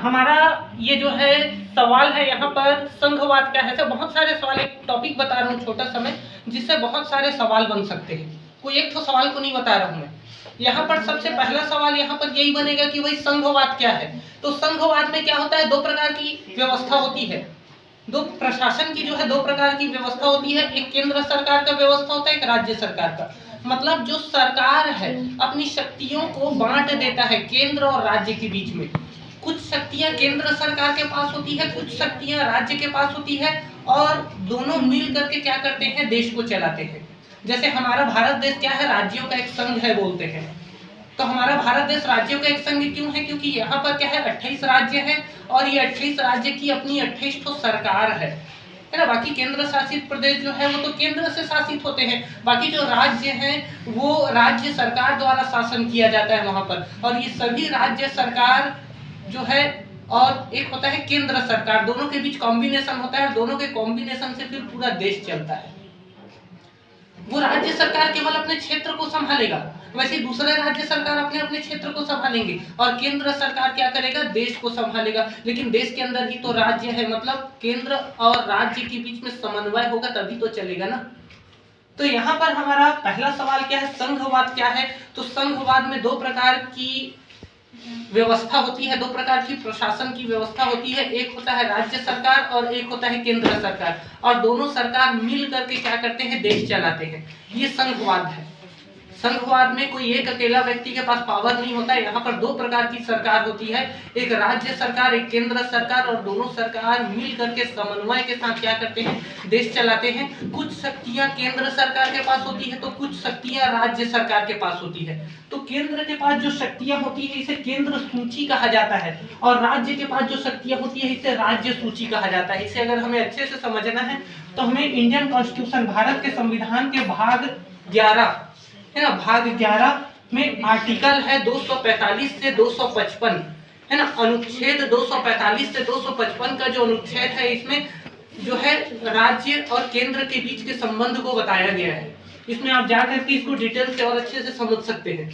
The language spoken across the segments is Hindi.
हमारा ये जो है सवाल है यहाँ पर संघवाद क्या है। ऐसे बहुत सारे सवाल, एक टॉपिक बता रहा हूँ छोटा समय, जिससे बहुत सारे सवाल बन सकते हैं। कोई एक तो सवाल को नहीं बता रहा हूँ मैं। यहाँ पर सबसे पहला सवाल यहाँ पर यही बनेगा कि भाई संघवाद क्या है। तो संघवाद में क्या होता है, दो प्रकार की व्यवस्था होती है। दो प्रशासन की जो है दो प्रकार की व्यवस्था होती है। एक केंद्र सरकार का व्यवस्था होता है, एक राज्य सरकार का। मतलब जो सरकार है अपनी शक्तियों को बांट देता है केंद्र और राज्य के बीच में। कुछ शक्तियां केंद्र सरकार के पास होती है, कुछ शक्तियां राज्य के पास होती है, और दोनों मिल करके क्या करते हैं, देश को चलाते हैं। जैसे हमारा भारत देश क्या है, राज्यों का एक संघ है बोलते हैं। तो हमारा भारत देश राज्यों का एक संघ क्यों है, क्योंकि यहाँ पर क्या है 28 राज्य है, और ये 28 राज्य की अपनी 28 तो सरकार है ना। बाकी केंद्र शासित प्रदेश जो है वो तो केंद्र से शासित होते हैं। बाकी जो राज्य हैं वो राज्य सरकार द्वारा शासन किया जाता है वहां पर। और ये सभी राज्य सरकार जो है और एक होता है केंद्र सरकार, दोनों के बीच कॉम्बिनेशन होता है। दोनों के कॉम्बिनेशन से फिर पूरा देश चलता है। वो राज्य सरकार केवल अपने क्षेत्र को संभालेगा, वैसे दूसरे राज्य सरकार अपने अपने क्षेत्र को संभालेंगे, और केंद्र सरकार क्या करेगा, देश को संभालेगा। लेकिन देश के अंदर ही तो राज्य है, मतलब केंद्र और राज्य के बीच में समन्वय होगा तभी तो चलेगा ना। तो यहाँ पर हमारा पहला सवाल क्या है, संघवाद क्या है। तो संघवाद में दो प्रकार की व्यवस्था होती है, दो प्रकार की प्रशासन की व्यवस्था होती है। एक होता है राज्य सरकार और एक होता है केंद्र सरकार, और दोनों सरकार मिल करके क्या करते हैं, देश चलाते हैं। ये संघवाद है। संघवाद में कोई एक अकेला व्यक्ति के पास पावर नहीं होता है। यहाँ पर दो प्रकार की सरकार होती है, एक राज्य सरकार, एक केंद्र सरकार, और दोनों सरकार मिल करके समन्वय के साथ क्या करते हैं, देश चलाते हैं। कुछ शक्तियां केंद्र सरकार के पास होती है तो कुछ शक्तियां राज्य सरकार के पास होती है। तो केंद्र के पास जो शक्तियां होती है इसे केंद्र सूची कहा जाता है, और राज्य के पास जो शक्तियां होती है इसे राज्य सूची कहा जाता है। इसे अगर हमें अच्छे से समझना है तो हमें इंडियन कॉन्स्टिट्यूशन, भारत के संविधान के भाग 11 है ना, भाग 11 में आर्टिकल है 245 से 255 है ना। अनुच्छेद 245 से 255 का जो अनुच्छेद है, इसमें जो है राज्य और केंद्र के बीच के संबंध को बताया गया है। इसमें आप जाकर के इसको डिटेल से और अच्छे से समझ सकते हैं।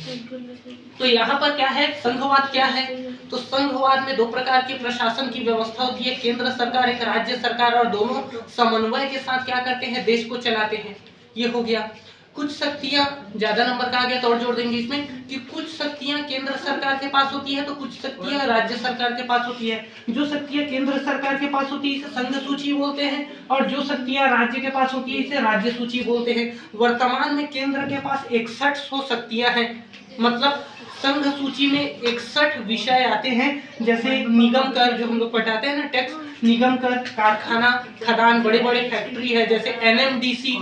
तो यहाँ पर क्या है, संघवाद क्या है। तो संघवाद में दो प्रकार की प्रशासन की व्यवस्था होती है, केंद्र सरकार, एक राज्य सरकार, और दोनों समन्वय के साथ क्या करते हैं, देश को चलाते हैं। ये हो गया। कुछ शक्तियां, ज्यादा नंबर का आ गया तो और जोड़ देंगे इसमें, कि कुछ शक्तियां केंद्र सरकार के पास होती है तो कुछ शक्तियां राज्य सरकार के पास होती है। जो शक्तियां केंद्र सरकार के पास होती है इसे संघ सूची बोलते हैं, और जो शक्तियां राज्य के पास होती है इसे राज्य सूची बोलते हैं। वर्तमान में केंद्र के पास 6100 शक्तियां हैं। मतलब संघ सूची में 61 विषय आते हैं, जैसे निगम कर जो हम लोग पढ़ाते हैं ना, टैक्स, निगम कर, कारखाना, खदान, बड़े बड़े फैक्ट्री है जैसे NMDC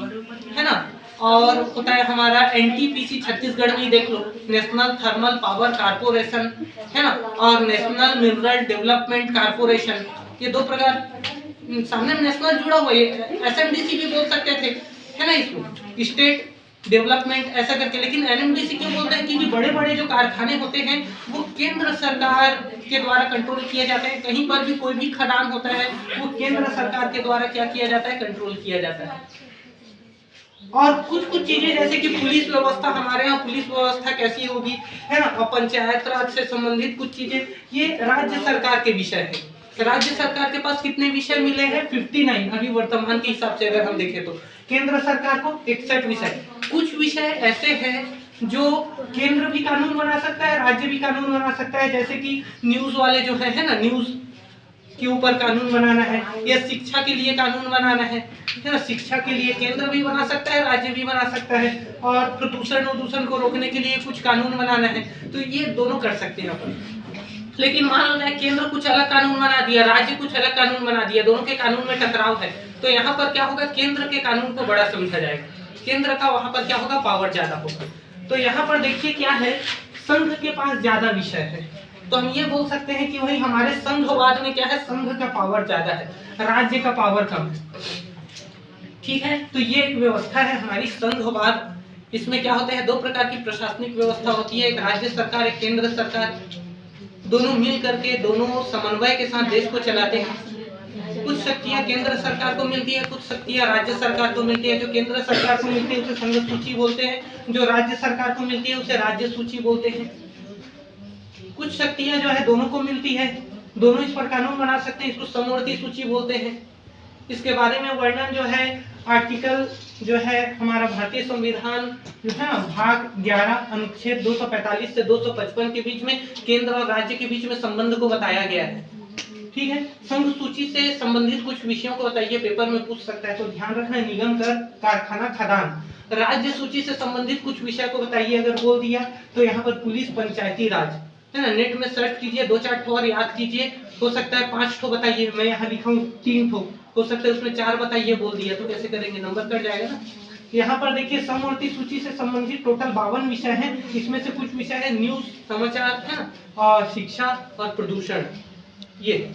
है ना, और होता है हमारा NTPC, छत्तीसगढ़ में ही देख लो, नेशनल थर्मल पावर कारपोरेशन है ना, और नेशनल मिनरल डेवलपमेंट कारपोरेशन। ये दो प्रकार, सामने में नेशनल जुड़ा हुआ है, SMDC भी बोल सकते थे है ना, इसको स्टेट डेवलपमेंट ऐसा करके। लेकिन NMDC क्यों बोलते हैं, क्योंकि बड़े बड़े जो कारखाने होते हैं वो केंद्र सरकार के द्वारा कंट्रोल किए जाते हैं। कहीं पर भी कोई भी खदान होता है वो केंद्र सरकार के द्वारा क्या किया जाता है, कंट्रोल किया जाता है। और कुछ कुछ चीजें जैसे कि पुलिस व्यवस्था, हमारे यहाँ पुलिस व्यवस्था कैसी होगी है ना, और पंचायत राज से संबंधित कुछ चीजें, ये राज्य सरकार के विषय है। राज्य सरकार के पास कितने विषय मिले हैं, 59 अभी वर्तमान के हिसाब से अगर हम देखें तो। केंद्र सरकार को 61 विषय। कुछ विषय ऐसे हैं जो केंद्र भी कानून बना सकता है, राज्य भी कानून बना सकता है, जैसे कि न्यूज वाले जो है ना, न्यूज के ऊपर कानून बनाना है, या शिक्षा के लिए कानून बनाना है ना। शिक्षा के लिए केंद्र भी बना सकता है, राज्य भी बना सकता है, और प्रदूषण को रोकने के लिए कुछ कानून बनाना है, तो ये दोनों कर सकते हैं अपन। लेकिन मान लो जाए केंद्र कुछ अलग कानून बना दिया, राज्य कुछ अलग कानून बना दिया, दोनों के कानून में टकराव है, तो यहाँ पर क्या होगा, केंद्र के कानून को बड़ा समझा जाएगा, केंद्र का वहां पर क्या होगा, पावर ज्यादा होगा। तो यहाँ पर देखिए क्या है, संघ के पास ज्यादा विषय है, तो हम ये बोल सकते हैं कि भाई हमारे संघवाद में क्या है, संघ का पावर ज्यादा है, राज्य का पावर कम है। ठीक है, तो ये एक व्यवस्था है हमारी संघवाद। इसमें क्या होते हैं, दो प्रकार की प्रशासनिक व्यवस्था होती है, एक राज्य सरकार, एक केंद्र सरकार, दोनों मिल करके, दोनों समन्वय के साथ देश को चलाते हैं। कुछ शक्तियां केंद्र सरकार को मिलती है, कुछ शक्तियां राज्य सरकार को मिलती है। जो केंद्र सरकार को मिलती है उसे संघ सूची बोलते हैं, जो राज्य सरकार को मिलती है उसे राज्य सूची बोलते हैं। कुछ शक्तियां जो है दोनों को मिलती है, दोनों इस पर कानून बना सकते हैं, इसको समवर्ती सूची बोलते हैं। इसके बारे में वर्णन जो है आर्टिकल जो है हमारा भारतीय संविधान जो है ना भाग 11 अनुच्छेद 245 से 255 के बीच में केंद्र और राज्य के बीच में संबंध को बताया गया है। ठीक है, संघ सूची से संबंधित कुछ विषयों को बताइए, पेपर में पूछ सकता है, तो ध्यान रखना, निगम कर, कारखाना, खदान। राज्य सूची से संबंधित कुछ विषय को बताइए, अगर बोल दिया तो यहाँ पर पुलिस, पंचायती राज, है ना। नेट में सर्च कीजिए, 2-4 ठो और याद कीजिए, हो सकता है 5 ठो बताइए, मैं यहाँ लिखा हूँ 3 ठो, हो सकता है उसमें 4 बताइए, बोल दिया तो कैसे करेंगे, नंबर कट जाएगा ना। यहाँ पर देखिए समवर्ती सूची से संबंधित टोटल 52 विषय हैं, इसमें से कुछ विषय है न्यूज, समाचार, है ना, और शिक्षा और प्रदूषण, ये